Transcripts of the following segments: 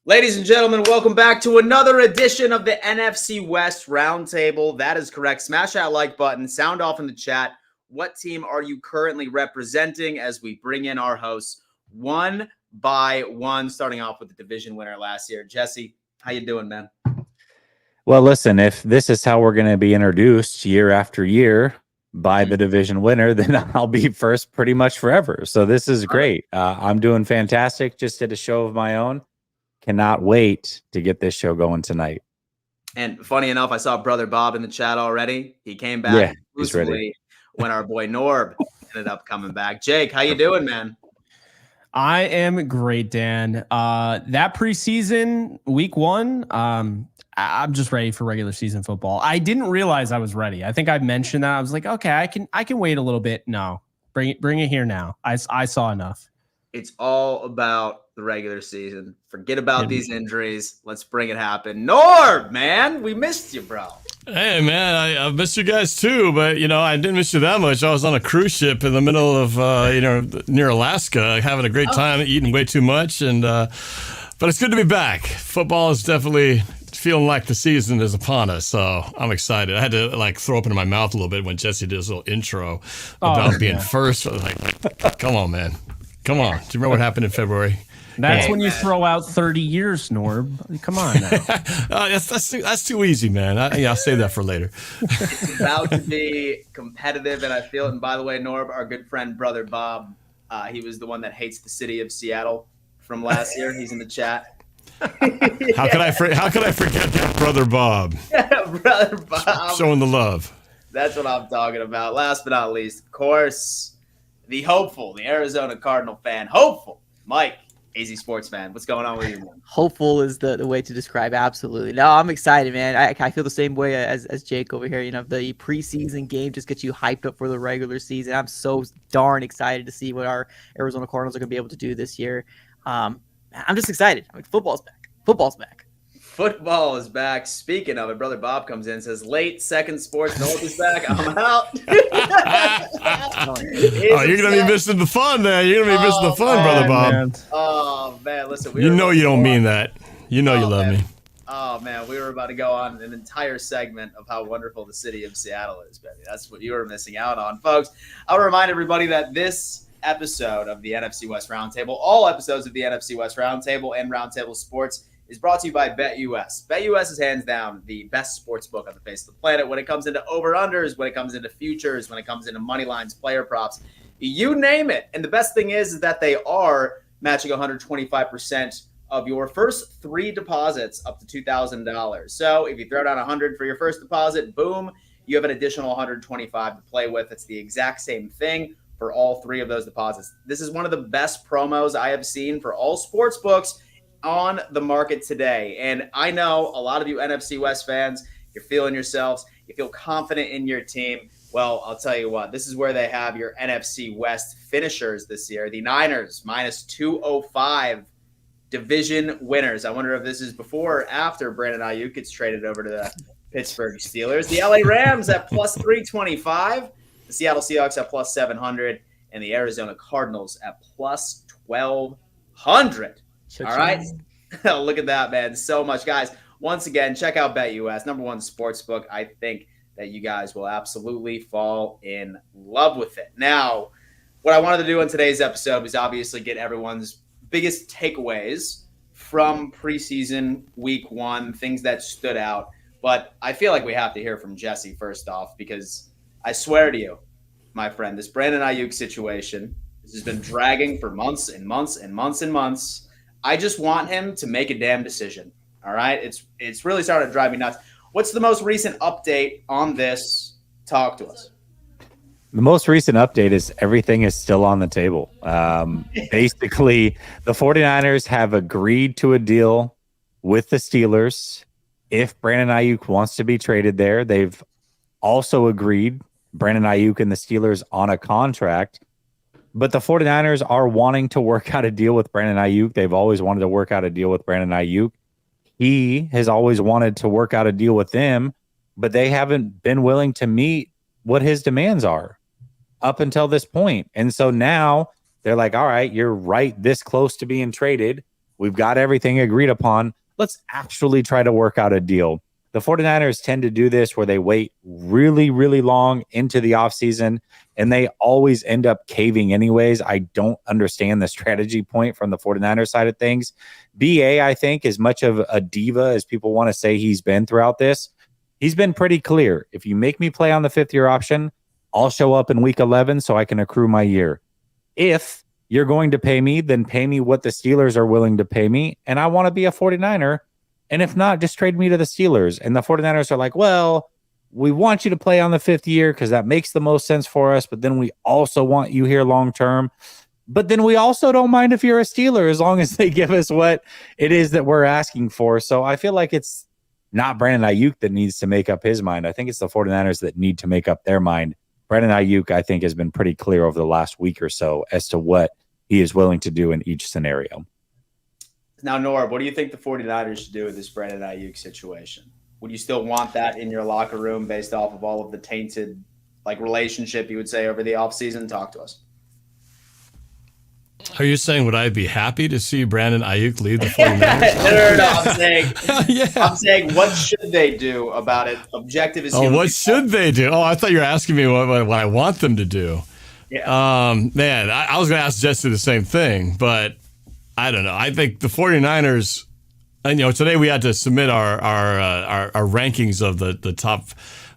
Ladies and gentlemen, welcome back to another edition of the NFC West Roundtable. That is correct. Smash that like button. Sound off in the chat. What team are you currently representing as we bring in our hosts one by one, starting off with the division winner last year. Jesse, how you doing, man? Well, listen, if this is how we're going to be introduced year after year by the division winner, then I'll be first pretty much forever. So this is great. I'm doing fantastic. Just did a show of my own. Cannot wait to get this show going tonight. And funny enough, I saw Brother Bob in the chat already. He came back exclusively when our boy Norb ended up coming back. Jake, how you doing, man? I am great, Dan. That preseason week one, I'm just ready for regular season football. I didn't realize I was ready. I think I mentioned that. I was like, okay, I can wait a little bit. No, bring it here now. I saw enough. It's all about the regular season. Forget about these injuries. Let's bring it happen. Norb, man, we missed you, bro. Hey, man, I missed you guys too, but, I didn't miss you that much. I was on a cruise ship in the middle of, near Alaska, having a great time, eating way too much. But it's good to be back. Football is definitely feeling like the season is upon us, so I'm excited. I had to, throw up into my mouth a little bit when Jesse did his little intro about being first. I was like, come on, man. Come on. Do you remember what happened in February? That's when you throw out 30 years, Norb. Come on now. That's too easy, man. I'll save that for later. It's about to be competitive, and I feel it. And by the way, Norb, our good friend, Brother Bob, he was the one that hates the city of Seattle from last year. He's in the chat. How could I forget that, Brother Bob? Brother Bob. Showing the love. That's what I'm talking about. Last but not least, of course, the hopeful, the Arizona Cardinal fan. Hopeful, Mike. AZ Sports fan. What's going on with you, man? Hopeful is the way to describe. Absolutely. No, I'm excited, man. I feel the same way as Jake over here. The preseason game just gets you hyped up for the regular season. I'm so darn excited to see what our Arizona Cardinals are going to be able to do this year. I'm just excited. Football's back. Football's back. Football is back. Speaking of it, Brother Bob comes in and says, late second sports. North is back. I'm out. You're going to be missing the fun, man. You're going to be missing the fun, Brother Bob. Man. Oh, man. Listen. You don't mean that. You love me. Oh, man. We were about to go on an entire segment of how wonderful the city of Seattle is, baby. That's what you were missing out on, folks. I'll remind everybody that this episode of the NFC West Roundtable, all episodes of the NFC West Roundtable and Roundtable Sports, is brought to you by BetUS. BetUS is hands down the best sports book on the face of the planet when it comes into over-unders, when it comes into futures, when it comes into money lines, player props, you name it. And the best thing is that they are matching 125% of your first 3 deposits up to $2,000. So if you throw down $100 for your first deposit, boom, you have an additional $125 to play with. It's the exact same thing for all 3 of those deposits. This is one of the best promos I have seen for all sports books on the market today. And I know a lot of you NFC West fans, you're feeling yourselves, you feel confident in your team. Well, I'll tell you what, this is where they have your NFC West finishers this year. The Niners, minus 205 division winners. I wonder if this is before or after Brandon Aiyuk gets traded over to the Pittsburgh Steelers. The LA Rams at plus 325, the Seattle Seahawks at plus 700, and the Arizona Cardinals at plus 1,200. All right. Look at that, man. So much, guys. Once again, check out BetUS, #1 sports book. I think that you guys will absolutely fall in love with it. Now, what I wanted to do in today's episode was obviously get everyone's biggest takeaways from preseason week 1, things that stood out. But I feel like we have to hear from Jesse first off, because I swear to you, my friend, this Brandon Aiyuk situation, this has been dragging for months and months and months and months. I just want him to make a damn decision. All right. It's really starting to drive me nuts. What's the most recent update on this? Talk to us. The most recent update is everything is still on the table. Basically, the 49ers have agreed to a deal with the Steelers. If Brandon Aiyuk wants to be traded there, they've also agreed, Brandon Aiyuk and the Steelers, on a contract. But the 49ers are wanting to work out a deal with Brandon Aiyuk. They've always wanted to work out a deal with Brandon Aiyuk. He has always wanted to work out a deal with them, but they haven't been willing to meet what his demands are up until this point. And so now they're like, all right, you're right this close to being traded. We've got everything agreed upon. Let's actually try to work out a deal. The 49ers tend to do this where they wait really, really long into the offseason, and they always end up caving anyways. I don't understand the strategy point from the 49ers side of things. BA, I think, as much of a diva as people want to say he's been throughout this, he's been pretty clear. If you make me play on the fifth-year option, I'll show up in week 11 so I can accrue my year. If you're going to pay me, then pay me what the Steelers are willing to pay me, and I want to be a 49er. And if not, just trade me to the Steelers. And the 49ers are like, well, we want you to play on the fifth year because that makes the most sense for us, but then we also want you here long term. But then we also don't mind if you're a Steeler as long as they give us what it is that we're asking for. So I feel like it's not Brandon Aiyuk that needs to make up his mind. I think it's the 49ers that need to make up their mind. Brandon Aiyuk, I think, has been pretty clear over the last week or so as to what he is willing to do in each scenario. Now, Norb, what do you think the 49ers should do with this Brandon Aiyuk situation? Would you still want that in your locker room based off of all of the tainted relationship, you would say, over the offseason? Talk to us. Are you saying would I be happy to see Brandon Aiyuk leave the 49ers? No. I'm saying what should they do about it? Objective is what should they do? Oh, I thought you were asking me what I want them to do. Yeah. Man, I was going to ask Jesse the same thing, but I don't know. I think the 49ers, and today we had to submit our rankings of the top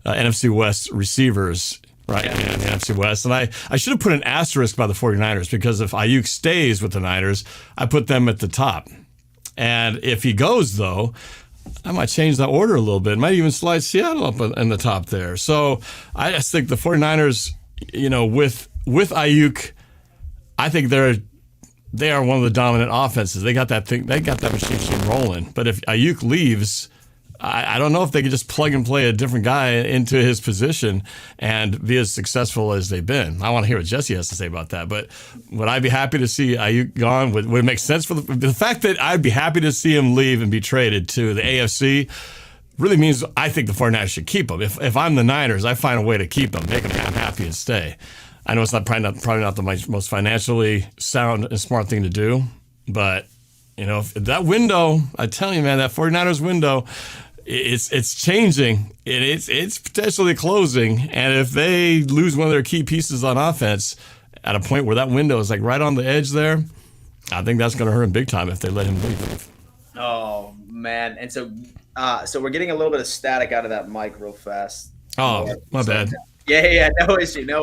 NFC West receivers, right? In the NFC West. And I should have put an asterisk by the 49ers because if Aiyuk stays with the Niners, I put them at the top. And if he goes, though, I might change that order a little bit. Might even slide Seattle up in the top there. So I just think the 49ers, with Aiyuk, I think they are one of the dominant offenses. They got that machine rolling. But if Aiyuk leaves, I don't know if they could just plug and play a different guy into his position and be as successful as they've been. I want to hear what Jesse has to say about that. But would I be happy to see Aiyuk gone? Would it make sense for the fact that I'd be happy to see him leave and be traded to the AFC really means I think the 49ers should keep him. If I'm the Niners, I find a way to keep him, make him happy and stay. I know it's probably not the most financially sound and smart thing to do, but if that window, I tell you, man, that 49ers window, it's changing. It's potentially closing, and if they lose one of their key pieces on offense at a point where that window is right on the edge there, I think that's going to hurt him big time if they let him leave. Oh man, and so we're getting a little bit of static out of that mic real fast. Oh, my bad. Yeah, no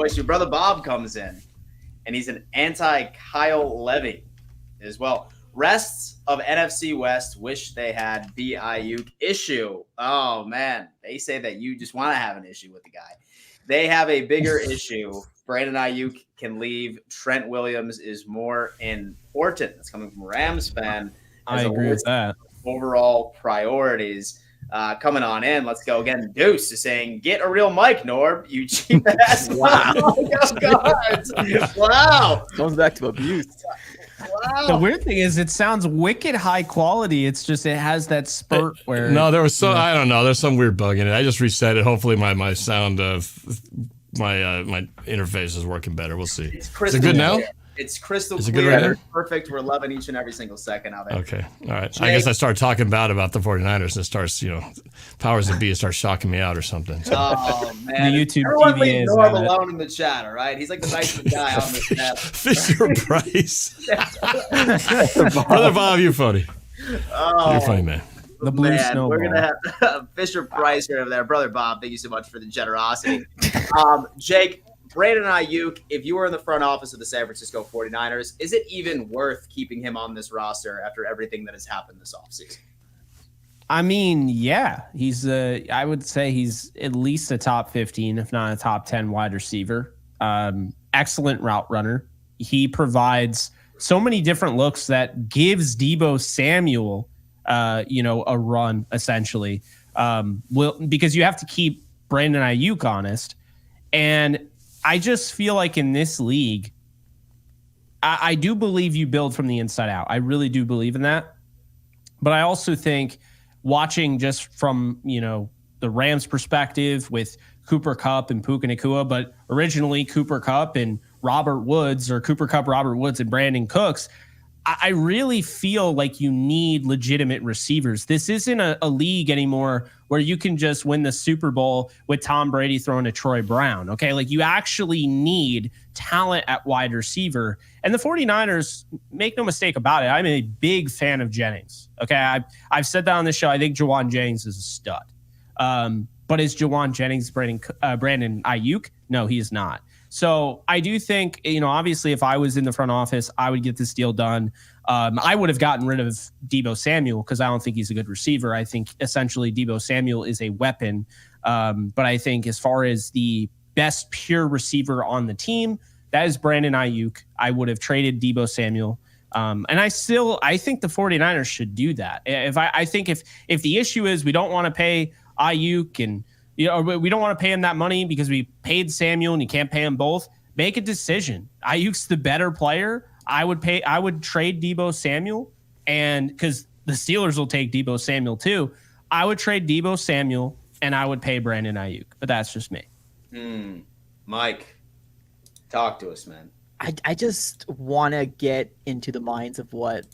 issue. Brother Bob comes in, and he's an anti-Kyle Levy as well. Rests of NFC West wish they had Aiyuk issue. Oh, man. They say that you just want to have an issue with the guy. They have a bigger issue. Brandon Aiyuk can leave. Trent Williams is more important. That's coming from Rams fan. I agree with that. Overall priorities. Coming on in, let's go again. Deuce is saying, "Get a real mic, Norb. You cheap ass." Wow. Wow. Goes back to abuse. Wow. The weird thing is, it sounds wicked high quality. It's just it has that spurt where. No, there was I don't know. There's some weird bug in it. I just reset it. Hopefully, my sound of my interface is working better. We'll see. Is it good now? It's crystal Is it clear. good right It's perfect. We're loving each and every single second of it. Okay. All right. I guess I start talking bad about the 49ers and it starts, powers that be start shocking me out or something. So. Oh, man. The YouTube Everyone TV leave is Norb alone in the chat, all right? He's like the nicest guy on the chat. Fisher Price. Brother Bob, you're funny. Oh, you're funny, man. The blue man, snowball. we're gonna have Fisher Price here over there. Brother Bob, thank you so much for the generosity. Jake, Brandon Aiyuk, if you were in the front office of the San Francisco 49ers, is it even worth keeping him on this roster after everything that has happened this offseason? I mean, yeah, he's I would say he's at least a top 15, if not a top 10 wide receiver. Excellent route runner. He provides so many different looks that gives Deebo Samuel, a run essentially. Because you have to keep Brandon Aiyuk honest. And I just feel like in this league, I do believe you build from the inside out. I really do believe in that. But I also think watching just from, the Rams perspective with Cooper Kupp and Puka Nacua, but originally Cooper Kupp and Robert Woods, or Cooper Kupp, Robert Woods, and Brandon Cooks, I really feel like you need legitimate receivers. This isn't a league anymore where you can just win the Super Bowl with Tom Brady throwing to Troy Brown. Okay. Like you actually need talent at wide receiver. And the 49ers, make no mistake about it, I'm a big fan of Jennings. Okay. I've said that on the show. I think Jawan Jennings is a stud. But is Jawan Jennings Brandon Aiyuk? No, he is not. So I do think, obviously if I was in the front office, I would get this deal done. I would have gotten rid of Deebo Samuel because I don't think he's a good receiver. I think essentially Deebo Samuel is a weapon. But I think as far as the best pure receiver on the team, that is Brandon Aiyuk. I would have traded Deebo Samuel. And I think the 49ers should do that. I think if the issue is we don't want to pay Aiyuk and we don't want to pay him that money because we paid Samuel and you can't pay them both, make a decision. Ayuk's the better player. I would trade Deebo Samuel, and because the Steelers will take Deebo Samuel too. I would trade Deebo Samuel and I would pay Brandon Aiyuk, but that's just me. Mike, talk to us, man. I just want to get into the minds of what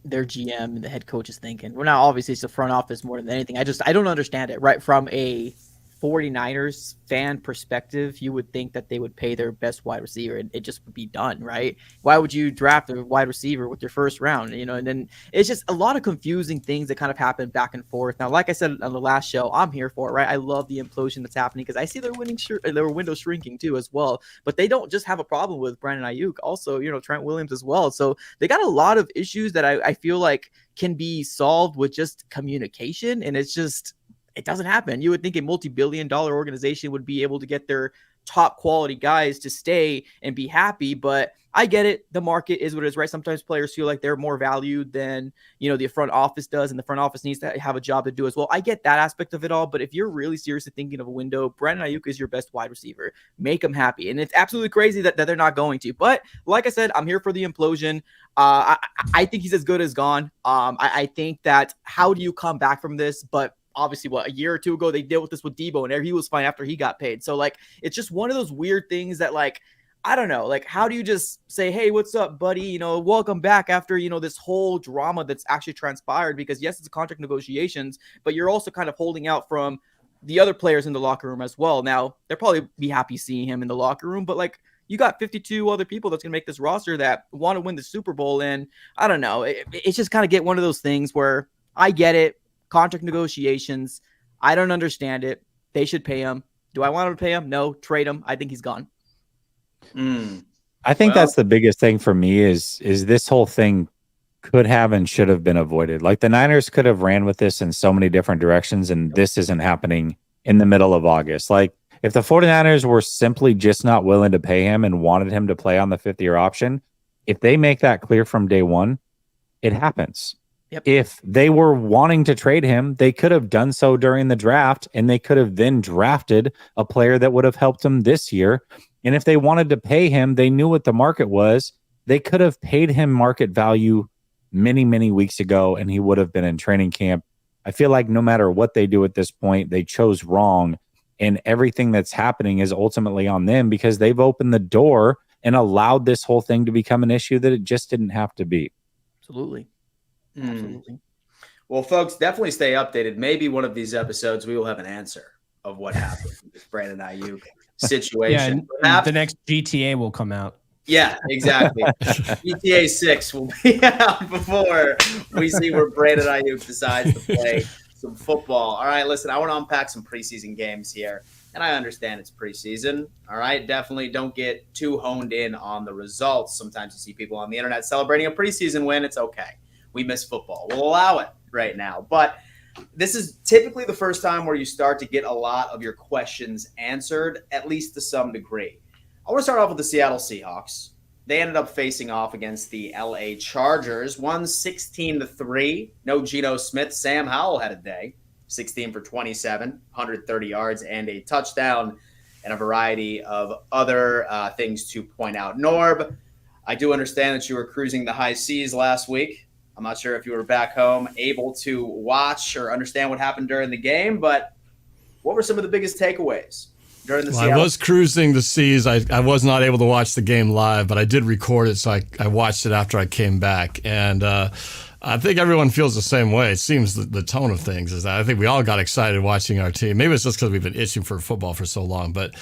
their GM and the head coach is thinking. We're not, obviously it's the front office more than anything. I don't understand it. Right from a 49ers fan perspective, you would think that they would pay their best wide receiver and it just would be done, right? Why would you draft a wide receiver with your first round? And then it's just a lot of confusing things that kind of happen back and forth. Now, like I said on the last show, I'm here for it, right? I love the implosion that's happening because I see their window shrinking too as well. But they don't just have a problem with Brandon Aiyuk, also, Trent Williams as well. So they got a lot of issues that I feel like can be solved with just communication, and it doesn't happen. You would think a multi-billion-dollar organization would be able to get their top quality guys to stay and be happy, but I get it. The market is what it is, right? Sometimes players feel like they're more valued than, the front office does, and the front office needs to have a job to do as well. I get that aspect of it all, but if you're really seriously thinking of a window, Brandon Aiyuk is your best wide receiver. Make them happy. And it's absolutely crazy that they're not going to. But like I said, I'm here for the implosion. I think he's as good as gone. I think that how do you come back from this? But obviously, a year or two ago, they dealt with this with Deebo, and he was fine after he got paid. So, it's just one of those weird things that, I don't know, how do you just say, hey, what's up, buddy? Welcome back after, this whole drama that's actually transpired, because yes, it's contract negotiations, but you're also kind of holding out from the other players in the locker room as well. Now, they'll probably be happy seeing him in the locker room, but you got 52 other people that's going to make this roster that want to win the Super Bowl. And I don't know, it's just kind of get one of those things where I get it. Contract negotiations. I don't understand it. They should pay him. Do I want him to pay him? No. Trade him. I think he's gone. I think that's the biggest thing for me is this whole thing could have and should have been avoided. The Niners could have ran with this in so many different directions, and this isn't happening in the middle of August. If the 49ers were simply just not willing to pay him and wanted him to play on the 5th-year option, if they make that clear from day one, it happens. Yep. If they were wanting to trade him, they could have done so during the draft, and they could have then drafted a player that would have helped him this year. And if they wanted to pay him, they knew what the market was. They could have paid him market value many, many weeks ago, and he would have been in training camp. I feel like no matter what they do at this point, they chose wrong, and everything that's happening is ultimately on them because they've opened the door and allowed this whole thing to become an issue that it just didn't have to be. Absolutely. Absolutely. Well, folks, definitely stay updated. Maybe one of these episodes we will have an answer of what happened with Brandon Aiyuk situation. Yeah, the next GTA will come out. Yeah, exactly. GTA 6 will be out before we see where Brandon Aiyuk decides to play some football. All right, listen, I want to unpack some preseason games here. And I understand it's preseason. All right, definitely don't get too honed in on the results. Sometimes you see people on the internet celebrating a preseason win. It's okay. We miss football. We'll allow it right now. But this is typically the first time where you start to get a lot of your questions answered, at least to some degree. I want to start off with the Seattle Seahawks. They ended up facing off against the LA Chargers, won 16-3. No Geno Smith. Sam Howell had a day, 16 for 27, 130 yards, and a touchdown, and a variety of other things to point out. Norb, I do understand that you were cruising the high seas last week. I'm not sure if you were back home able to watch or understand what happened during the game, but what were some of the biggest takeaways during the Well, Seattle? I was cruising the seas. I was not able to watch the game live, but I did record it, so I watched it after I came back. And I think everyone feels the same way. It seems the tone of things is that I think we all got excited watching our team. Maybe it's just because we've been itching for football for so long. But,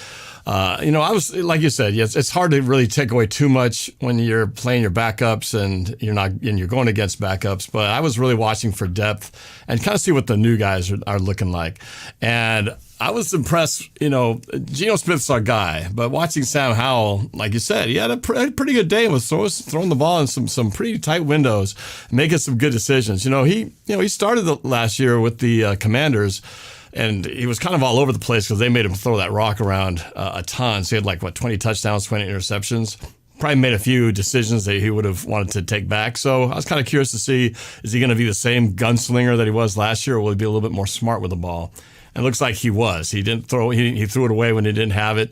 I was, like you said, yes, it's hard to really take away too much when you're playing your backups and you're going against backups. But I was really watching for depth and kind of see what the new guys are looking like. And I was impressed, Geno Smith's our guy, but watching Sam Howell, like you said, he had a pretty good day with throwing the ball in some pretty tight windows, making some good decisions. He started the last year with the Commanders, and he was kind of all over the place because they made him throw that rock around a ton. So he had 20 touchdowns, 20 interceptions. Probably made a few decisions that he would have wanted to take back. So I was kind of curious to see, is he going to be the same gunslinger that he was last year, or will he be a little bit more smart with the ball? And it looks like he was. He didn't throw. He threw it away when he didn't have it.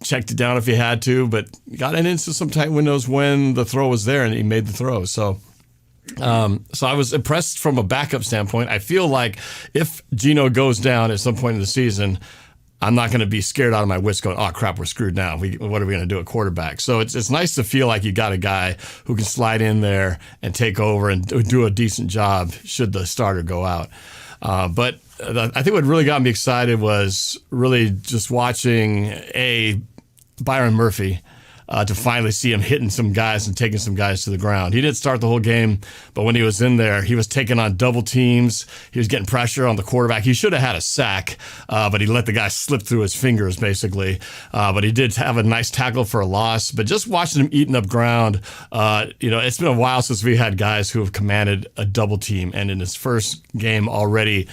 Checked it down if he had to, but got it into some tight windows when the throw was there, and he made the throw. So I was impressed from a backup standpoint. I feel like if Geno goes down at some point in the season, I'm not going to be scared out of my wits going, oh, crap, we're screwed now. What are we going to do at quarterback? So it's nice to feel like you got a guy who can slide in there and take over and do a decent job should the starter go out. But I think what really got me excited was really just watching Byron Murphy to finally see him hitting some guys and taking some guys to the ground. He didn't start the whole game, but when he was in there, he was taking on double teams. He was getting pressure on the quarterback. He should have had a sack, but he let the guy slip through his fingers, basically. But he did have a nice tackle for a loss. But just watching him eating up ground, it's been a while since we had guys who have commanded a double team, and in his first game already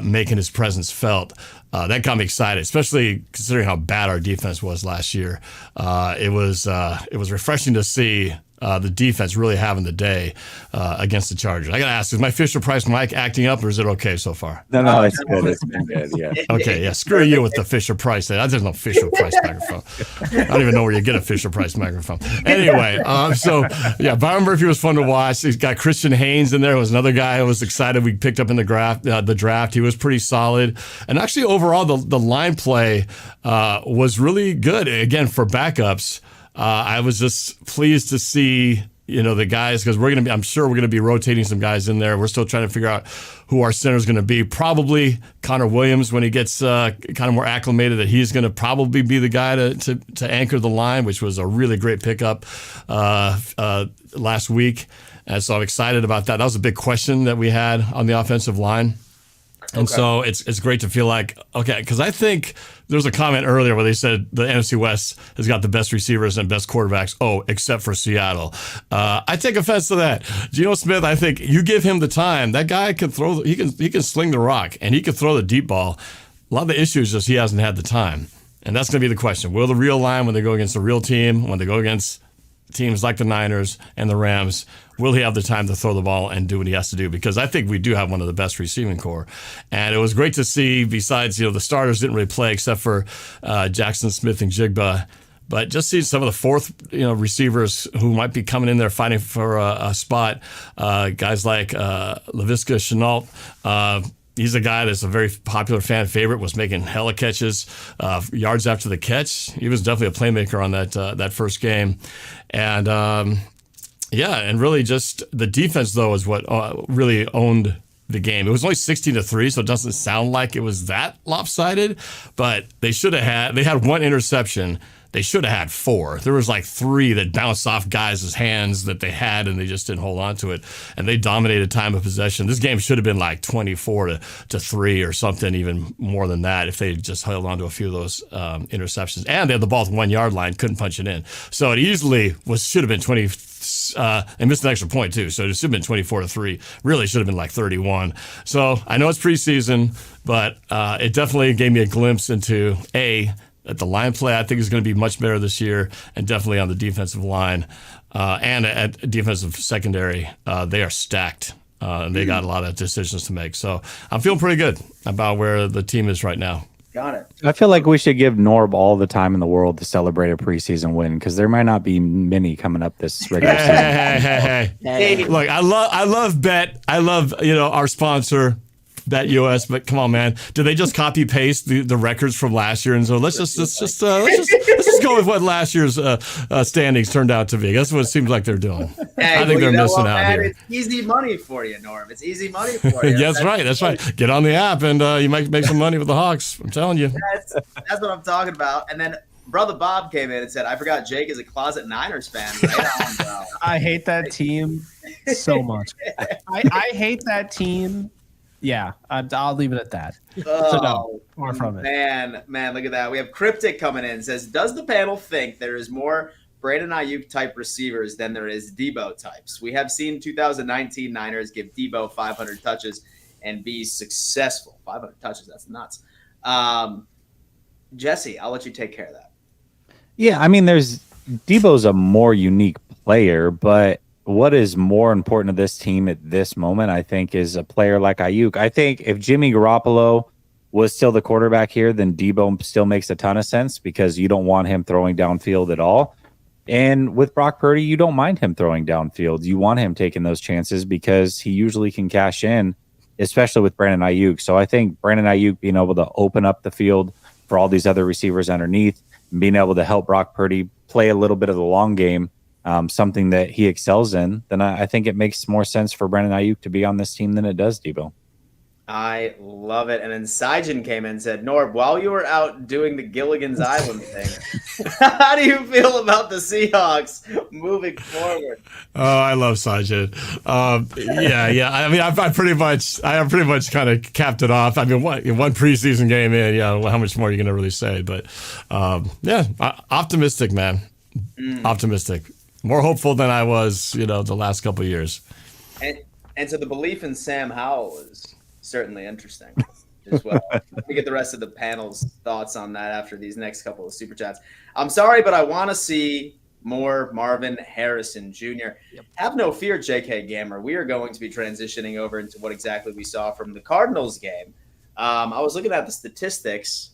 making his presence felt. That got me excited, especially considering how bad our defense was last year. It was refreshing to see the defense really having the day against the Chargers. I got to ask, is my Fisher-Price mic acting up, or is it okay so far? No, it's good. It's been good, yeah. Okay, yeah, screw you with the Fisher-Price. There's no Fisher-Price microphone. I don't even know where you get a Fisher-Price microphone. Anyway, Byron Murphy was fun to watch. He's got Christian Haynes in there. It was another guy who was excited we picked up in the draft. He was pretty solid. And actually, overall, the line play was really good, again, for backups. I was just pleased to see, the guys, because I'm sure we're going to be rotating some guys in there. We're still trying to figure out who our center is going to be. Probably Connor Williams, when he gets kind of more acclimated, that he's going to probably be the guy to anchor the line, which was a really great pickup last week. And so I'm excited about that. That was a big question that we had on the offensive line. And so it's great to feel like, okay, because I think there was a comment earlier where they said the NFC West has got the best receivers and best quarterbacks, except for Seattle. I take offense to that. Geno Smith, I think you give him the time, that guy can throw, he can sling the rock, and he can throw the deep ball. A lot of the issue is just he hasn't had the time. And that's going to be the question. Will the real line, when they go against a real team, when they go against teams like the Niners and the Rams, will he have the time to throw the ball and do what he has to do? Because I think we do have one of the best receiving core. And it was great to see, besides, the starters didn't really play except for Jackson Smith and Jigba. But just seeing some of the fourth, receivers who might be coming in there fighting for a spot, guys like Laviska Shenault. He's a guy that's a very popular fan favorite, was making hella catches, yards after the catch. He was definitely a playmaker on that first game. And, and really just the defense, though, is what really owned the game. It was only 16-3, so it doesn't sound like it was that lopsided, but they had one interception. They should have had 4. There was 3 that bounced off guys' hands that they had, and they just didn't hold on to it. And they dominated time of possession. This game should have been 24-3 or something, even more than that, if they just held on to a few of those interceptions. And they had the ball at the 1 yard line, couldn't punch it in. So it easily should have been 20. And missed an extra point too, so it should have been 24-3. Really should have been 31. So I know it's preseason, but it definitely gave me a glimpse into at the line play. I think is going to be much better this year, and definitely on the defensive line and at defensive secondary. They are stacked, and they got a lot of decisions to make. So I'm feeling pretty good about where the team is right now. Got it. I feel like we should give Norb all the time in the world to celebrate a preseason win, because there might not be many coming up this regular season. Hey. Look, I love Bet. I love our sponsor. BetUS, but come on, man, do they just copy paste the records from last year? And so let's just go with what last year's standings turned out to be. That's what it seems like they're doing. Hey, I think they're missing out man, here. It's easy money for you, Norm. It's easy money for you. That's right. That's right. Get on the app and you might make some money with the Hawks. I'm telling you. That's what I'm talking about. And then Brother Bob came in and said, I forgot Jake is a closet Niners fan. Right on, bro. I hate that team so much. I hate that team. Yeah, I'll leave it at that. So no, more from it. Man, look at that. We have Cryptic coming in. Says, does the panel think there is more Brandon Aiyuk type receivers than there is Debo types? We have seen 2019 Niners give Debo 500 touches and be successful. 500 touches, that's nuts. Jesse, I'll let you take care of that. Yeah, I mean, Debo's a more unique player, but what is more important to this team at this moment, I think, is a player like Aiyuk. I think if Jimmy Garoppolo was still the quarterback here, then Debo still makes a ton of sense because you don't want him throwing downfield at all. And with Brock Purdy, you don't mind him throwing downfield. You want him taking those chances because he usually can cash in, especially with Brandon Aiyuk. So I think Brandon Aiyuk being able to open up the field for all these other receivers underneath, being able to help Brock Purdy play a little bit of the long game, something that he excels in, then I think it makes more sense for Brandon Aiyuk to be on this team than it does Debo. I love it. And then Sijin came in and said, Norb, while you were out doing the Gilligan's Island thing, how do you feel about the Seahawks moving forward? Oh, I love Sajid. Yeah. I mean, I pretty much kind of capped it off. I mean, one preseason game in, how much more are you going to really say? But optimistic, man. Optimistic. More hopeful than I was, the last couple of years. And so the belief in Sam Howell is certainly interesting as well. We get the rest of the panel's thoughts on that after these next couple of super chats. I'm sorry, but I want to see more Marvin Harrison Jr. Yep. Have no fear, JK Gamer. We are going to be transitioning over into what exactly we saw from the Cardinals game. I was looking at the statistics,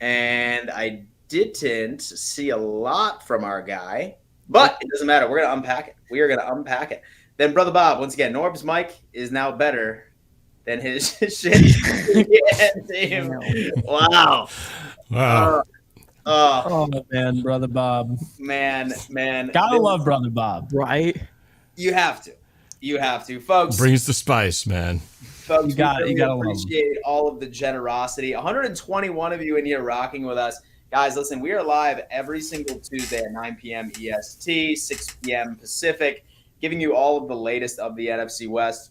and I didn't see a lot from our guy, but it doesn't matter. We're going to unpack it. We are going to unpack it. Then, Brother Bob, once again, Norb's mic is now better than his shit. Team. Wow. Oh, man, Brother Bob. Man. Gotta love Brother Bob. Right? You have to. Folks. Brings the spice, man. Folks, you gotta appreciate all of the generosity. 121 of you in here rocking with us. Guys, listen, we are live every single Tuesday at 9 p.m. EST, 6 p.m. Pacific, giving you all of the latest of the NFC West.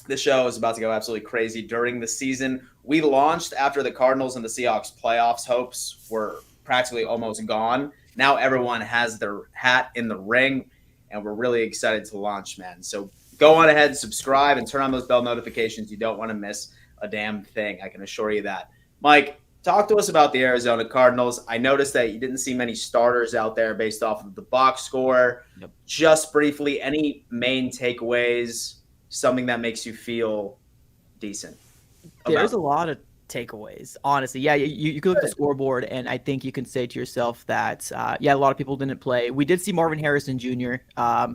The show is about to go absolutely crazy during the season. We launched after the Cardinals and the Seahawks playoffs. Hopes were practically almost gone. Now everyone has their hat in the ring, and we're really excited to launch, man. So go on ahead, subscribe, and turn on those bell notifications. You don't want to miss a damn thing. I can assure you that. Mike, talk to us about the Arizona Cardinals. I noticed that you didn't see many starters out there based off of the box score. Yep. Just briefly, any main takeaways, something that makes you feel decent? There's a lot of takeaways, honestly. Yeah, you can look at the scoreboard, and I think you can say to yourself that, a lot of people didn't play. We did see Marvin Harrison Jr.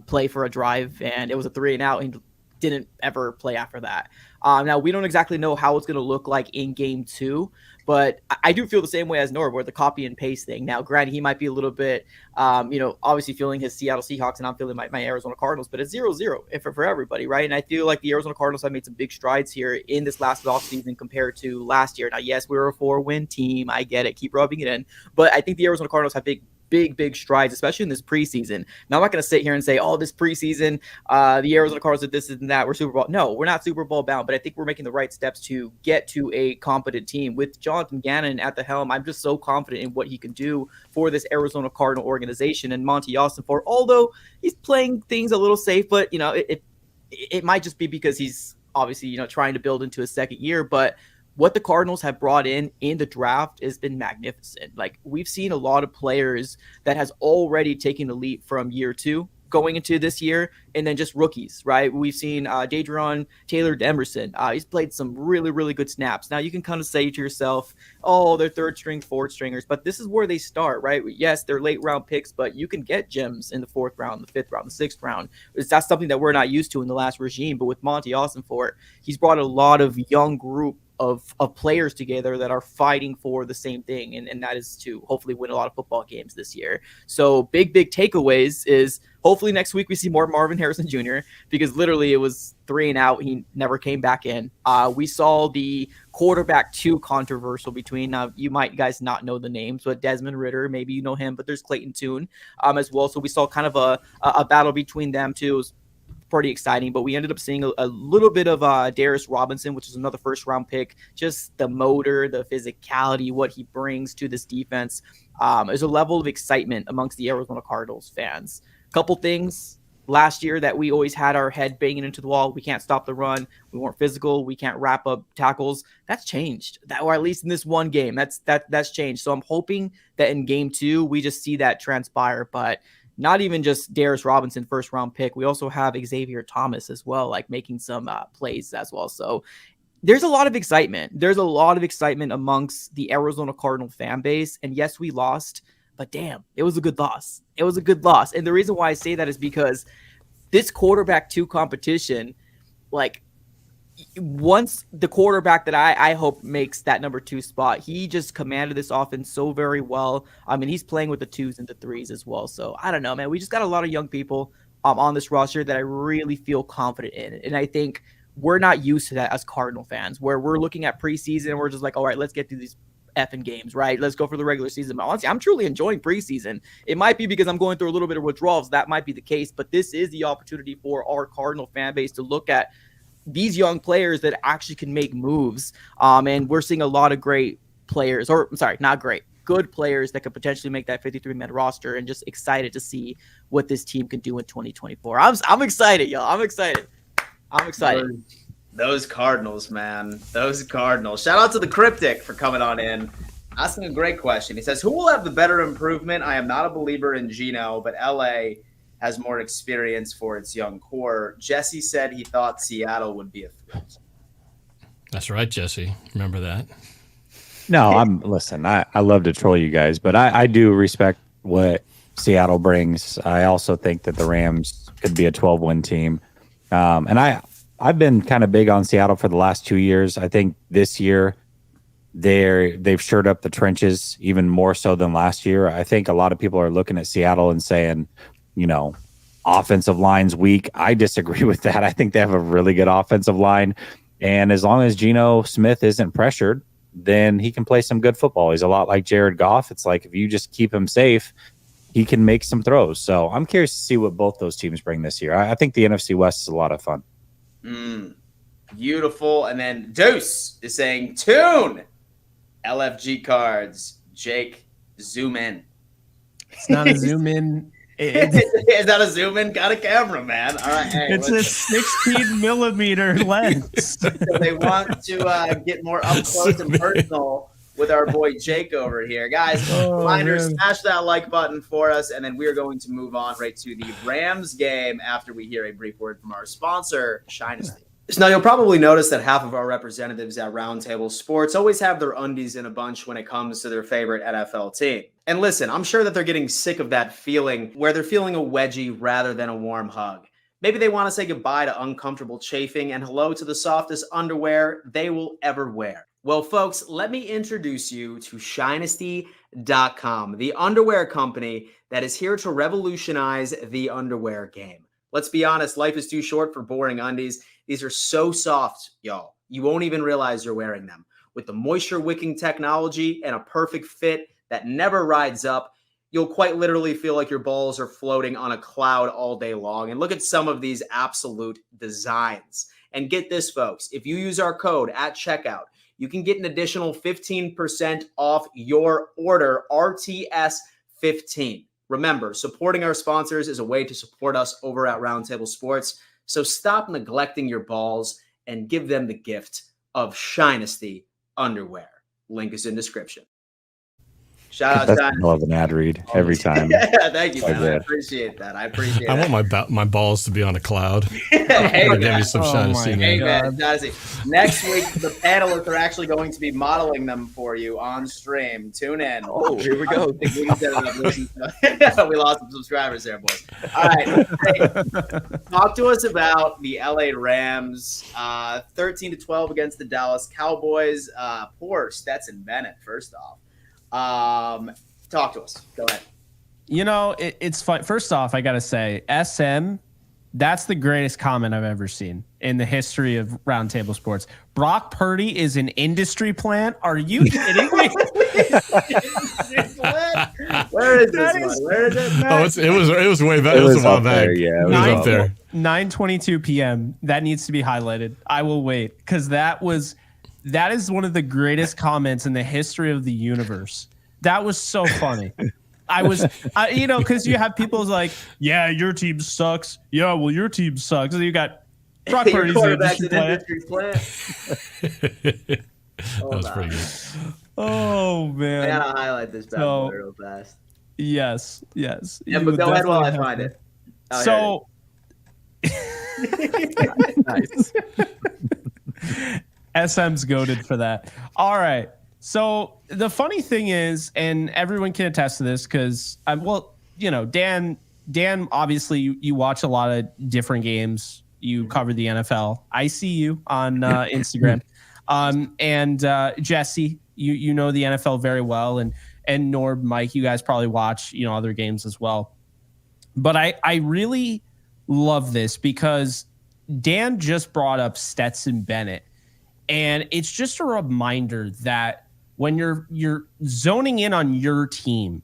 Play for a drive, and it was a 3-and-out, and didn't ever play after that. Now, we don't exactly know how it's going to look like in game 2, but I do feel the same way as Norb, where the copy and paste thing. Now, granted, he might be a little bit, obviously feeling his Seattle Seahawks, and I'm feeling my Arizona Cardinals, but it's 0-0 for everybody, right? And I feel like the Arizona Cardinals have made some big strides here in this last offseason compared to last year. Now, yes, we were a 4-win team. I get it. Keep rubbing it in. But I think the Arizona Cardinals have big strides, especially in this preseason. Now, I'm not going to sit here and say, this preseason, the Arizona Cardinals did this and that, we're Super Bowl. No, we're not Super Bowl bound, but I think we're making the right steps to get to a competent team. With Jonathan Gannon at the helm, I'm just so confident in what he can do for this Arizona Cardinal organization. And Monty Ossenfort, although he's playing things a little safe, but, it might just be because he's obviously, trying to build into his second year, but what the Cardinals have brought in the draft has been magnificent. Like, we've seen a lot of players that has already taken a leap from year 2 going into this year. and then just rookies, right? We've seen Dadrion Taylor-Demerson. He's played some really, really good snaps. Now you can kind of say to yourself, oh, they're third string, fourth stringers, but this is where they start, right? Yes, they're late round picks, but you can get gems in the 4th round, the 5th round, the 6th round. That's something that we're not used to in the last regime. But with Monty Ossenfort, he's brought a lot of young group of players together that are fighting for the same thing, and that is to hopefully win a lot of football games this year. So big takeaways is hopefully next week we see more Marvin Harrison Jr., because literally it was 3 and out. He never came back in. We saw the quarterback 2 controversial between, you might guys not know the names, but Desmond Ridder, maybe you know him, but there's Clayton Tune as well. So we saw kind of a battle between them two. It was pretty exciting, but we ended up seeing a little bit of Darius Robinson, which is another 1st round pick. Just the motor, the physicality, what he brings to this defense. There's a level of excitement amongst the Arizona Cardinals fans. Couple things last year that we always had our head banging into the wall. We can't stop the run. We weren't physical. We can't wrap up tackles. That's changed. Or at least in this one game, that's changed. So I'm hoping that in game 2 we just see that transpire. But not even just Darius Robinson, 1st round pick. We also have Xavier Thomas as well, like making some plays as well. So there's a lot of excitement. There's a lot of excitement amongst the Arizona Cardinal fan base. And yes, we lost, but damn, it was a good loss. It was a good loss. And the reason why I say that is because this quarterback 2 competition, like, once the quarterback that I hope makes that number 2 spot, he just commanded this offense so very well. I mean, he's playing with the 2s and the 3s as well. So I don't know, man. We just got a lot of young people on this roster that I really feel confident in. And I think we're not used to that as Cardinal fans, where we're looking at preseason and we're just like, all right, let's get through these effing games, right? Let's go for the regular season. But honestly, I'm truly enjoying preseason. It might be because I'm going through a little bit of withdrawals. That might be the case, but this is the opportunity for our Cardinal fan base to look at these young players that actually can make moves. And we're seeing a lot of great players, or I'm sorry, not great, good players that could potentially make that 53-man roster, and just excited to see what this team can do in 2024. I'm excited, y'all. I'm excited. Those Cardinals, man. Those Cardinals. Shout out to the Cryptic for coming on in, asking a great question. He says, who will have the better improvement? I am not a believer in Geno, but LA has more experience for its young core. Jesse said he thought Seattle would be a threat. That's right, Jesse. Remember that. No, listen, I love to troll you guys, but I do respect what Seattle brings. I also think that the Rams could be a 12-win team. And I've been kind of big on Seattle for the last 2 years. I think this year they've shored up the trenches even more so than last year. I think a lot of people are looking at Seattle and saying, you know, offensive line's weak. I disagree with that. I think they have a really good offensive line. And as long as Geno Smith isn't pressured, then he can play some good football. He's a lot like Jared Goff. It's like if you just keep him safe, he can make some throws. So I'm curious to see what both those teams bring this year. I think the NFC West is a lot of fun. Beautiful. And then Deuce is saying, tune LFG cards. Jake, zoom in. It's not a zoom in. Is that a zoom in? Got a camera, man. All right. Hey, it's a 16 millimeter lens. So they want to get more up close and personal with our boy Jake over here. Guys, reminder, smash that like button for us, and then we are going to move on right to the Rams game after we hear a brief word from our sponsor, Shynessly. So now you'll probably notice that half of our representatives at Roundtable Sports always have their undies in a bunch when it comes to their favorite NFL team. And listen, I'm sure that they're getting sick of that feeling where they're feeling a wedgie rather than a warm hug. Maybe they want to say goodbye to uncomfortable chafing and hello to the softest underwear they will ever wear. Well, folks, let me introduce you to Shynessty.com, the underwear company that is here to revolutionize the underwear game. Let's be honest, life is too short for boring undies. These are so soft, y'all. You won't even realize you're wearing them. With the moisture-wicking technology and a perfect fit that never rides up, you'll quite literally feel like your balls are floating on a cloud all day long. And look at some of these absolute designs. And get this, folks. If you use our code at checkout, you can get an additional 15% off your order, RTS15. Remember, supporting our sponsors is a way to support us over at Roundtable Sports. So stop neglecting your balls and give them the gift of Shynessty underwear. Link is in description. Shout out That's China. I love an ad read every time. Thank you, man. I appreciate that. I want my balls to be on a cloud. Hey, Give me some shine to see, hey, man. man. Next week, the panelists are actually going to be modeling them for you on stream. Tune in. Oh, here we go. We lost some subscribers there, boys. All right. Hey, talk to us about the LA Rams, 13-12 against the Dallas Cowboys. Poor Stetson Bennett, first off. Talk to us. Go ahead. You know, it's fun. First off, I got to say, SM, that's the greatest comment I've ever seen in the history of Roundtable Sports. Brock Purdy is an industry plant. Are you kidding me? Where is this one? Where is it? Oh, it was way back. It was a while back. Yeah, it was up there. 9:22 p.m. That needs to be highlighted. I will wait because that is one of the greatest comments in the history of the universe. That was so funny. Because you have people like, yeah, your team sucks. Yeah, well, your team sucks. And you got Brock Purdy's an industry plant. That was pretty good. Oh, man. I gotta highlight this bad boy real fast. Yes. Yeah, but go ahead while I find it. Oh, so, Nice. SM's goated for that. All right. So the funny thing is, and everyone can attest to this because Dan, obviously you watch a lot of different games. You cover the NFL. I see you on Instagram. And Jesse, you know the NFL very well, and Norb, Mike, you guys probably watch other games as well. But I really love this because Dan just brought up Stetson Bennett, and it's just a reminder that when you're zoning in on your team,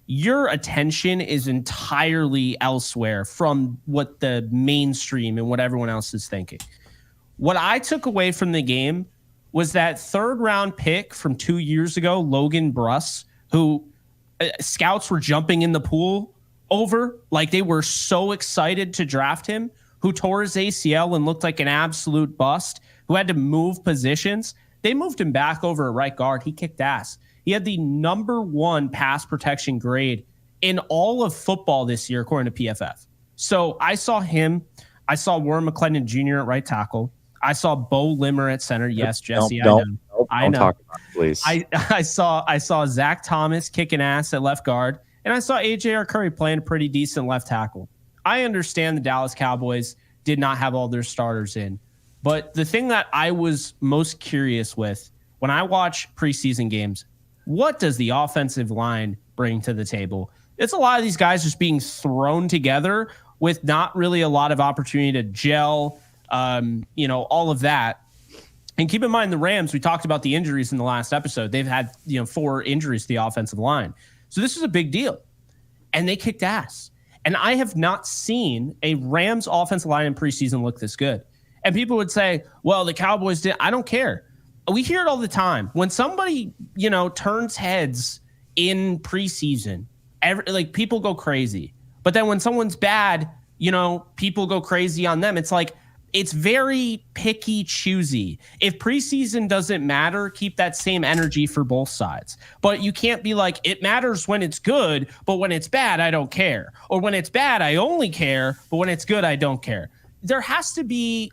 your attention is entirely elsewhere from what the mainstream and what everyone else is thinking. What I took away from the game was that third-round pick from 2 years ago, Logan Bruss, who scouts were jumping in the pool over, like they were so excited to draft him, who tore his ACL and looked like an absolute bust, who had to move positions. They moved him back over at right guard. He kicked ass. He had the #1 pass protection grade in all of football this year, according to PFF. So I saw him. I saw Warren McClendon Jr. at right tackle. I saw Bo Limmer at center. Yes, Jesse, don't I know. Talk about it, please. I saw Zach Thomas kicking ass at left guard, and I saw AJ Arcuri playing a pretty decent left tackle. I understand the Dallas Cowboys did not have all their starters in. But the thing that I was most curious with when I watch preseason games, what does the offensive line bring to the table? It's a lot of these guys just being thrown together with not really a lot of opportunity to gel, all of that. And keep in mind the Rams, we talked about the injuries in the last episode. They've had 4 injuries to the offensive line. So this is a big deal. And they kicked ass. And I have not seen a Rams offensive line in preseason look this good. And people would say, well, the Cowboys did. I don't care. We hear it all the time. When somebody, turns heads in preseason, people go crazy. But then when someone's bad, people go crazy on them. It's like, it's very picky, choosy. If preseason doesn't matter, keep that same energy for both sides. But you can't be like, it matters when it's good, but when it's bad, I don't care. Or when it's bad, I only care, but when it's good, I don't care. There has to be,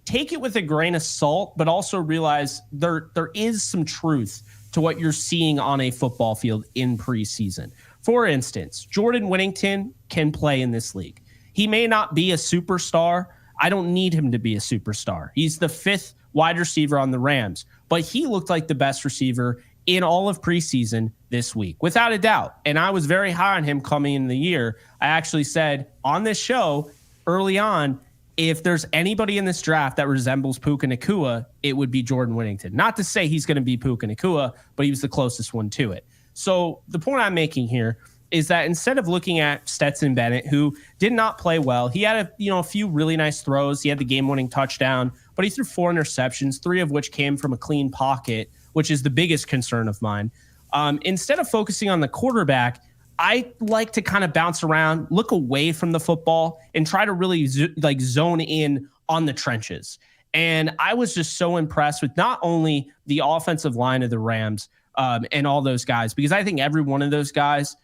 take it with a grain of salt, but also realize there is some truth to what you're seeing on a football field in preseason. For instance, Jordan Whittington can play in this league. He may not be a superstar. I don't need him to be a superstar. He's the 5th wide receiver on the Rams, but he looked like the best receiver in all of preseason this week, without a doubt. And I was very high on him coming in the year. I actually said on this show early on, if there's anybody in this draft that resembles Puka Nacua, it would be Jordan Whittington. Not to say he's going to be Puka Nacua, but he was the closest one to it. So the point I'm making here is that instead of looking at Stetson Bennett, who did not play well, he had a few really nice throws. He had the game-winning touchdown, but he threw 4 interceptions, 3 of which came from a clean pocket, which is the biggest concern of mine. Instead of focusing on the quarterback, I like to kind of bounce around, look away from the football, and try to really zone in on the trenches. And I was just so impressed with not only the offensive line of the Rams, and all those guys, because I think every one of those guys,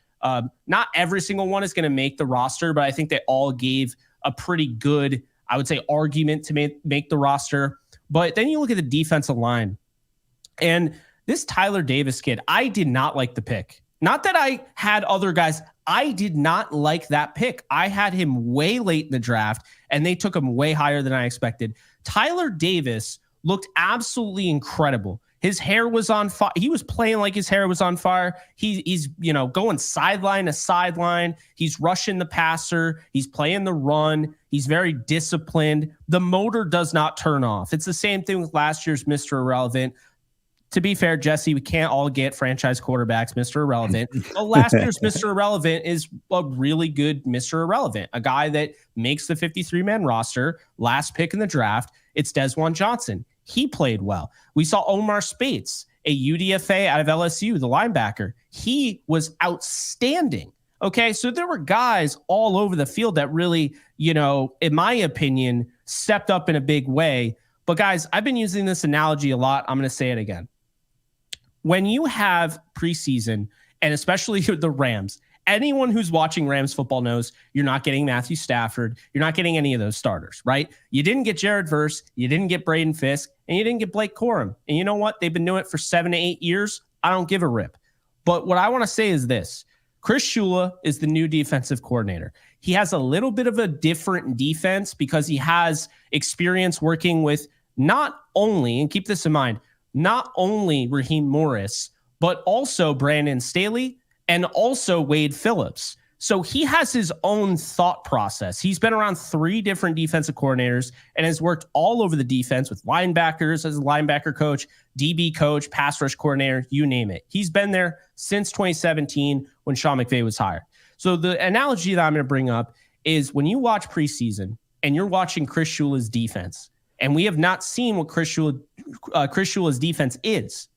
not every single one is going to make the roster, but I think they all gave a pretty good, I would say, argument to make the roster. But then you look at the defensive line, and this Tyler Davis kid, I did not like the pick. Not that I had other guys. I did not like that pick. I had him way late in the draft, and they took him way higher than I expected. Tyler Davis looked absolutely incredible. His hair was on fire. He was playing like his hair was on fire. He's going sideline to sideline. He's rushing the passer. He's playing the run. He's very disciplined. The motor does not turn off. It's the same thing with last year's Mr. Irrelevant. To be fair, Jesse, we can't all get franchise quarterbacks Mr. Irrelevant. But last year's Mr. Irrelevant is a really good Mr. Irrelevant, a guy that makes the 53-man roster, last pick in the draft. It's Desjuan Johnson. He played well. We saw Omar Spates, a UDFA out of LSU, the linebacker. He was outstanding. Okay, so there were guys all over the field that really, in my opinion, stepped up in a big way. But guys, I've been using this analogy a lot. I'm going to say it again. When you have preseason, and especially the Rams, anyone who's watching Rams football knows you're not getting Matthew Stafford. You're not getting any of those starters, right? You didn't get Jared Verse. You didn't get Braden Fisk. And you didn't get Blake Corum. And you know what? They've been doing it for 7 to 8 years. I don't give a rip. But what I want to say is this. Chris Shula is the new defensive coordinator. He has a little bit of a different defense because he has experience working with not only, and keep this in mind, not only Raheem Morris, but also Brandon Staley and also Wade Phillips. So he has his own thought process. He's been around 3 different defensive coordinators and has worked all over the defense with linebackers as a linebacker coach, DB coach, pass rush coordinator, you name it. He's been there since 2017 when Sean McVay was hired. So the analogy that I'm going to bring up is when you watch preseason and you're watching Chris Shula's defense, and we have not seen what Chris Shula's defense is.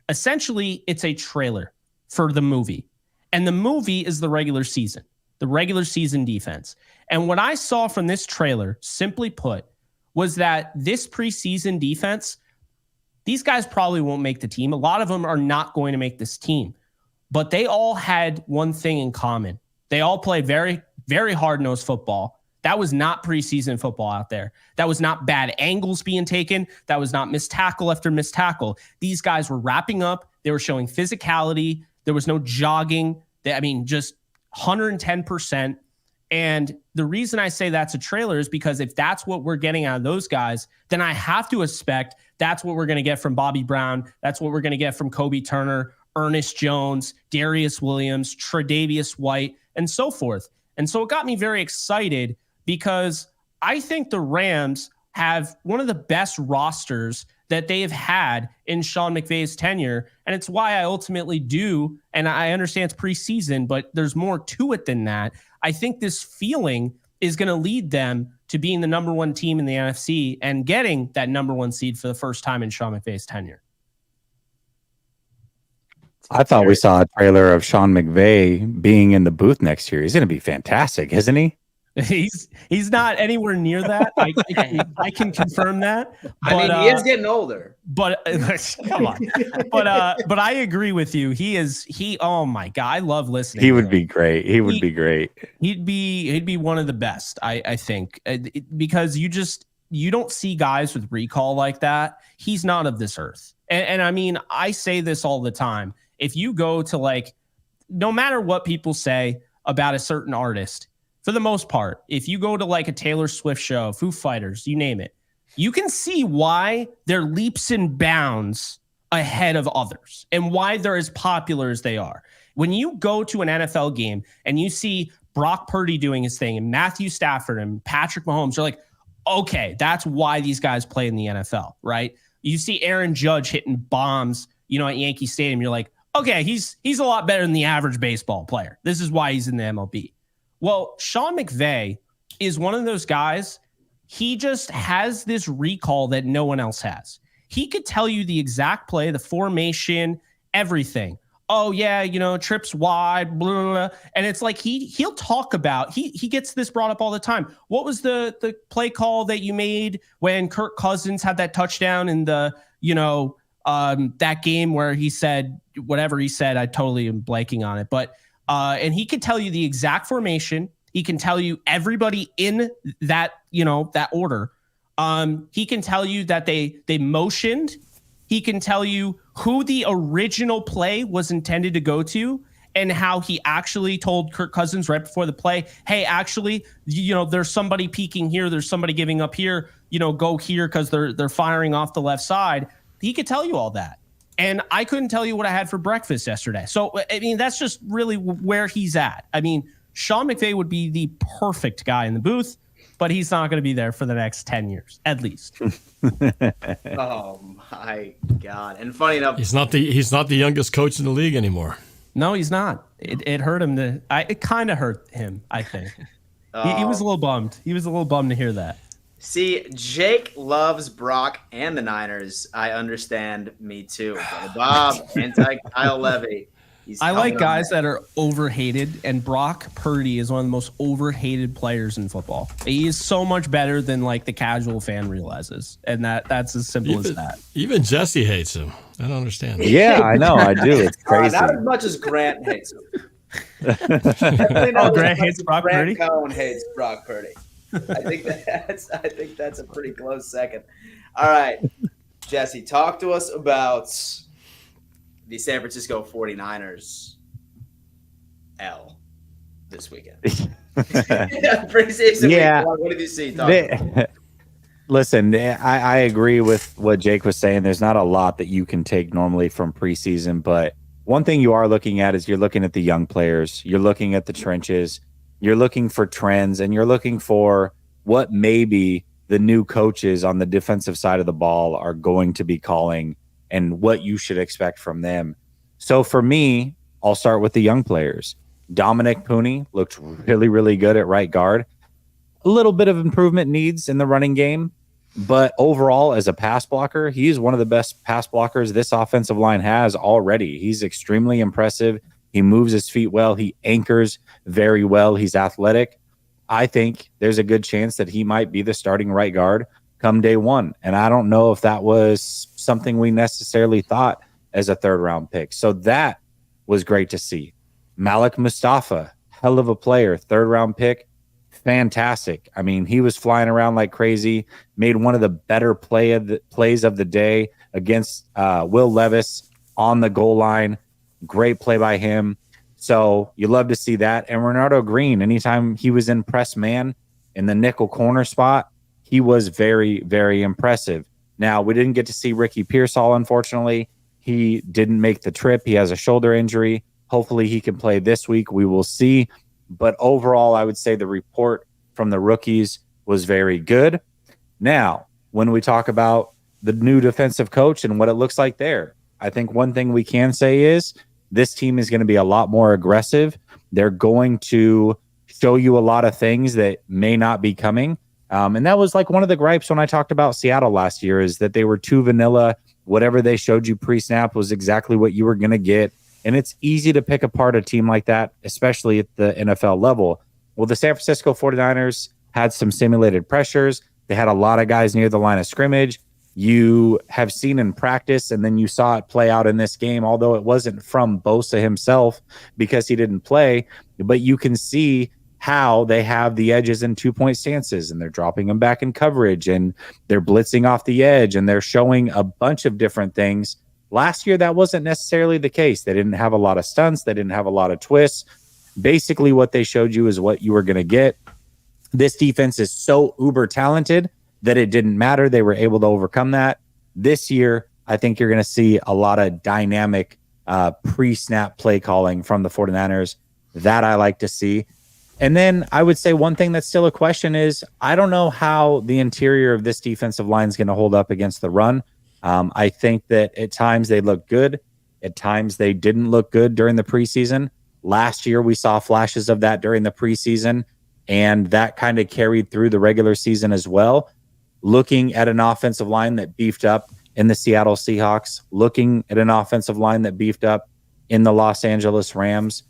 Essentially, it's a trailer for the movie. And the movie is the regular season defense. And what I saw from this trailer, simply put, was that this preseason defense, these guys probably won't make the team. A lot of them are not going to make this team. But they all had one thing in common. They all play very, very hard-nosed football. That was not preseason football out there. That was not bad angles being taken. That was not missed tackle after missed tackle. These guys were wrapping up. They were showing physicality. There was no jogging. Just 110%. And the reason I say that's a trailer is because if that's what we're getting out of those guys, then I have to expect that's what we're going to get from Bobby Brown. That's what we're going to get from Kobe Turner, Ernest Jones, Darius Williams, Tre'Davious White, and so forth. And so it got me very excited because I think the Rams have one of the best rosters that they have had in Sean McVay's tenure. And it's why I ultimately do, and I understand it's preseason, but there's more to it than that. I think this feeling is going to lead them to being the number 1 team in the NFC and getting that number 1 seed for the first time in Sean McVay's tenure. I thought we saw a trailer of Sean McVay being in the booth next year. He's going to be fantastic, isn't he? He's not anywhere near that. I can confirm that. But, he is getting older. But come on. But I agree with you. Oh my God, I love listening. He would be great. He would be great. He'd be one of the best, I think, because you don't see guys with recall like that. He's not of this earth. And I mean, I say this all the time. If you go to no matter what people say about a certain artist, for the most part, if you go to a Taylor Swift show, Foo Fighters, you name it, you can see why they're leaps and bounds ahead of others and why they're as popular as they are. When you go to an NFL game and you see Brock Purdy doing his thing and Matthew Stafford and Patrick Mahomes, you're like, okay, that's why these guys play in the NFL, right? You see Aaron Judge hitting bombs, at Yankee Stadium. You're like, okay, he's a lot better than the average baseball player. This is why he's in the MLB. Well, Sean McVay is one of those guys. He just has this recall that no one else has. He could tell you the exact play, the formation, everything. Oh yeah, trips wide, blah, blah, blah. And it's like he'll talk about, he gets this brought up all the time. What was the play call that you made when Kirk Cousins had that touchdown in the that game where he said whatever he said. I totally am blanking on it, but and he can tell you the exact formation. He can tell you everybody in that, that order. He can tell you that they motioned. He can tell you who the original play was intended to go to and how he actually told Kirk Cousins right before the play, hey, actually, there's somebody peeking here. There's somebody giving up here, go here because they're firing off the left side. He could tell you all that. And I couldn't tell you what I had for breakfast yesterday. So, I mean, that's just really where he's at. I mean, Sean McVay would be the perfect guy in the booth, but he's not going to be there for the next 10 years, at least. Oh, my God. And funny enough, he's not the youngest coach in the league anymore. No, he's not. It hurt him. It kind of hurt him, I think. He was a little bummed. He was a little bummed to hear that. See, Jake loves Brock and the Niners. I understand. Me too. But Bob, anti-Kyle Levy. I like guys that are overhated, and Brock Purdy is one of the most overhated players in football. He is so much better than like the casual fan realizes, and that's as simple as that. Even Jesse hates him. I don't understand. Yeah, I know. I do. It's crazy. Not as much as Grant hates him. Grant hates Brock Purdy? Grant Cohen hates Brock Purdy. I think that's a pretty close second. All right, Jesse, talk to us about the San Francisco 49ers L this weekend. Preseason Yeah. week 1, what did you see? Listen, I agree with what Jake was saying. There's not a lot that you can take normally from preseason, but one thing you are looking at is you're looking at the young players. You're looking at the trenches. You're looking for trends, and you're looking for what maybe the new coaches on the defensive side of the ball are going to be calling and what you should expect from them. So for me, I'll start with the young players. Dominic Pooney looked really, really good at right guard. A little bit of improvement needs in the running game, but overall, as a pass blocker, he's one of the best pass blockers this offensive line has already. He's extremely impressive. He moves his feet well. He anchors very well. He's athletic. I think there's a good chance that he might be the starting right guard come day one. And I don't know if that was something we necessarily thought as a third-round pick. So that was great to see. Malik Mustafa, hell of a player, third-round pick, fantastic. I mean, he was flying around like crazy, made one of the better plays of the day against Will Levis on the goal line. Great play by him. So you love to see that. And Renardo Green, anytime he was in press man in the nickel corner spot, he was very, very impressive. Now, we didn't get to see Ricky Pearsall, unfortunately. He didn't make the trip. He has a shoulder injury. Hopefully he can play this week. We will see. But overall, I would say the report from the rookies was very good. Now, when we talk about the new defensive coach and what it looks like there, I think one thing we can say is this team is going to be a lot more aggressive. They're going to show you a lot of things that may not be coming. And that was like one of the gripes when I talked about Seattle last year, is that they were too vanilla. Whatever they showed you pre-snap was exactly what you were going to get. And it's easy to pick apart a team like that, especially at the NFL level. Well, the San Francisco 49ers had some simulated pressures. They had a lot of guys near the line of scrimmage. You have seen in practice, and then you saw it play out in this game, although it wasn't from Bosa himself because he didn't play. But you can see how they have the edges in 2-point stances, and they're dropping them back in coverage, and they're blitzing off the edge, and they're showing a bunch of different things. Last year, that wasn't necessarily the case. They didn't have a lot of stunts. They didn't have a lot of twists. Basically, what they showed you is what you were going to get. This defense is so uber talented that it didn't matter. They were able to overcome that. This year, I think you're going to see a lot of dynamic pre-snap play calling from the 49ers. That I like to see. And then I would say one thing that's still a question is I don't know how the interior of this defensive line is going to hold up against the run. I think that at times they look good. At times they didn't look good during the preseason. Last year, we saw flashes of that during the preseason, and that kind of carried through the regular season as well. Looking at an offensive line that beefed up in the Seattle Seahawks, looking at an offensive line that beefed up in the Los Angeles Rams,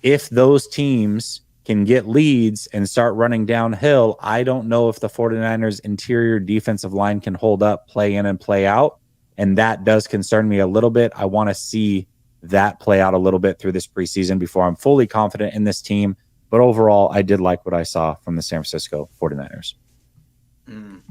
if those teams can get leads and start running downhill, I don't know if the 49ers interior defensive line can hold up, play in and play out, And that does concern me a little bit. I want to see that play out a little bit through this preseason before I'm fully confident in this team. But overall, I did like what I saw from the San Francisco 49ers. Well,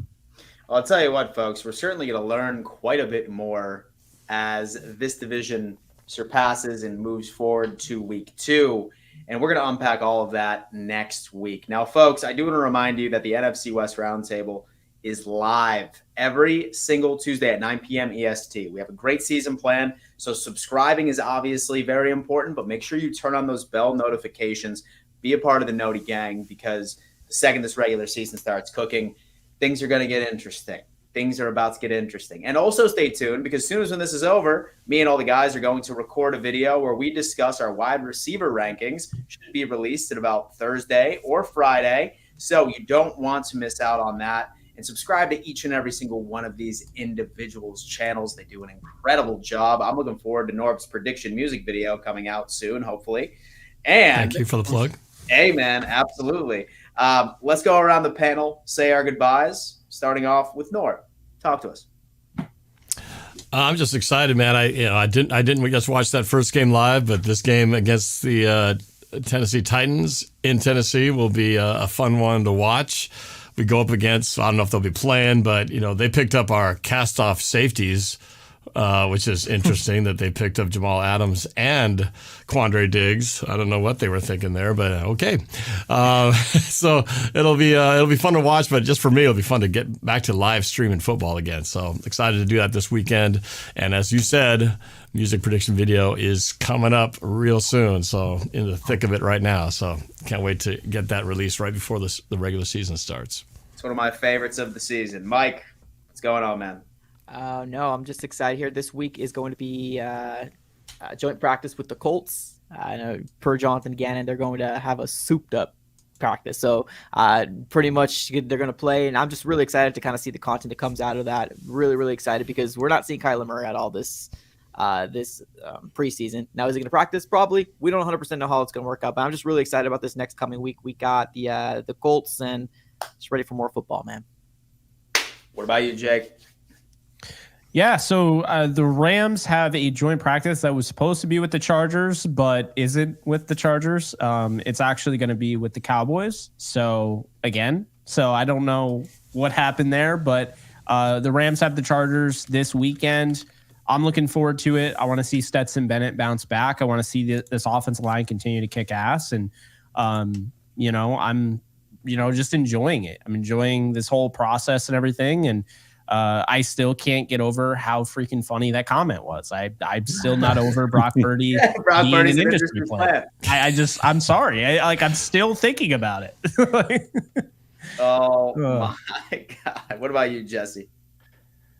I'll tell you what, folks, we're certainly going to learn quite a bit more as this division surpasses and moves forward to week 2. And we're going to unpack all of that next week. Now, folks, I do want to remind you that the NFC West Roundtable is live every single Tuesday at 9 p.m. EST. We have a great season plan, so subscribing is obviously very important, but make sure you turn on those bell notifications. Be a part of the Noti gang, because the second this regular season starts cooking, things are going to get interesting. Things are about to get interesting. And also stay tuned, because as soon as when this is over, me and all the guys are going to record a video where we discuss our wide receiver rankings. Should be released at about Thursday or Friday, so you don't want to miss out on that. And subscribe to each and every single one of these individuals' channels. They do an incredible job. I'm looking forward to Norb's prediction music video coming out soon, hopefully. And thank you for the plug. Hey, man, absolutely. Let's go around the panel, say our goodbyes, starting off with Norb. Talk to us. I'm just excited, man. I didn't just watch that first game live, but this game against the Tennessee Titans in Tennessee will be a fun one to watch. We go up against, I don't know if they'll be playing, but they picked up our cast-off safeties, which is interesting that they picked up Jamal Adams and Quandre Diggs. I don't know what they were thinking there, but okay. So it'll be fun to watch, but just for me, it'll be fun to get back to live streaming football again. So excited to do that this weekend. And as you said, music prediction video is coming up real soon. So in the thick of it right now. So can't wait to get that released right before the regular season starts. It's one of my favorites of the season. Mike, what's going on, man? No, I'm just excited here. This week is going to be joint practice with the Colts. I know per Jonathan Gannon, they're going to have a souped up practice. So pretty much they're going to play. And I'm just really excited to kind of see the content that comes out of that. Really, really excited, because we're not seeing Kyler Murray at all this preseason. Now, is he going to practice? Probably. We don't 100% know how it's going to work out, but I'm just really excited about this next coming week. We got the Colts, and just ready for more football, man. What about you, Jake? Yeah, so the Rams have a joint practice that was supposed to be with the Chargers, but isn't with the Chargers. It's actually going to be with the Cowboys. So I don't know what happened there, but the Rams have the Chargers this weekend. I'm looking forward to it. I want to see Stetson Bennett bounce back. I want to see this offensive line continue to kick ass. And, I'm just enjoying it. I'm enjoying this whole process and everything. And I still can't get over how freaking funny that comment was. I'm still not over Brock Purdy Brock being Purdy's an industry player. I'm sorry. I'm still thinking about it. Oh, my God. What about you, Jesse?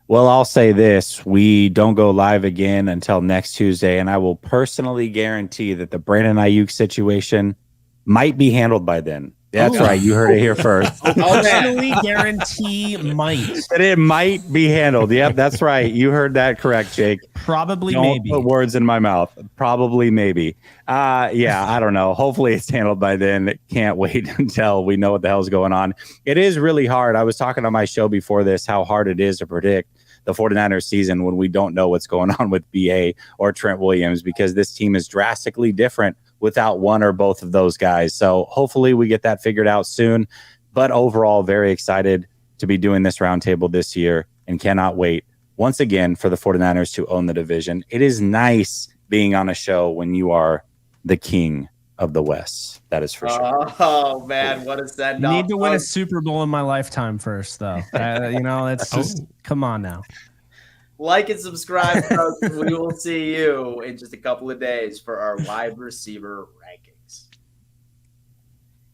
Well, I'll say this. We don't go live again until next Tuesday, and I will personally guarantee that the Brandon Aiyuk situation might be handled by then. That's right. You heard it here first. Personally guarantee might. That it might be handled. Yep, that's right. You heard that correct, Jake. Probably, Don't maybe. put words in my mouth. Probably, maybe. Yeah, I don't know. Hopefully it's handled by then. Can't wait until we know what the hell's going on. It is really hard. I was talking on my show before this how hard it is to predict the 49ers season when we don't know what's going on with BA or Trent Williams, because this team is drastically different without one or both of those guys. So hopefully we get that figured out soon. But overall, very excited to be doing this roundtable this year and cannot wait once again for the 49ers to own the division. It is nice being on a show when you are the king of the West. That is for sure. Oh, man, what a send off. Need to win a Super Bowl in my lifetime first, though. That's just, come on now. Like and subscribe, folks. We will see you in just a couple of days for our wide receiver rankings.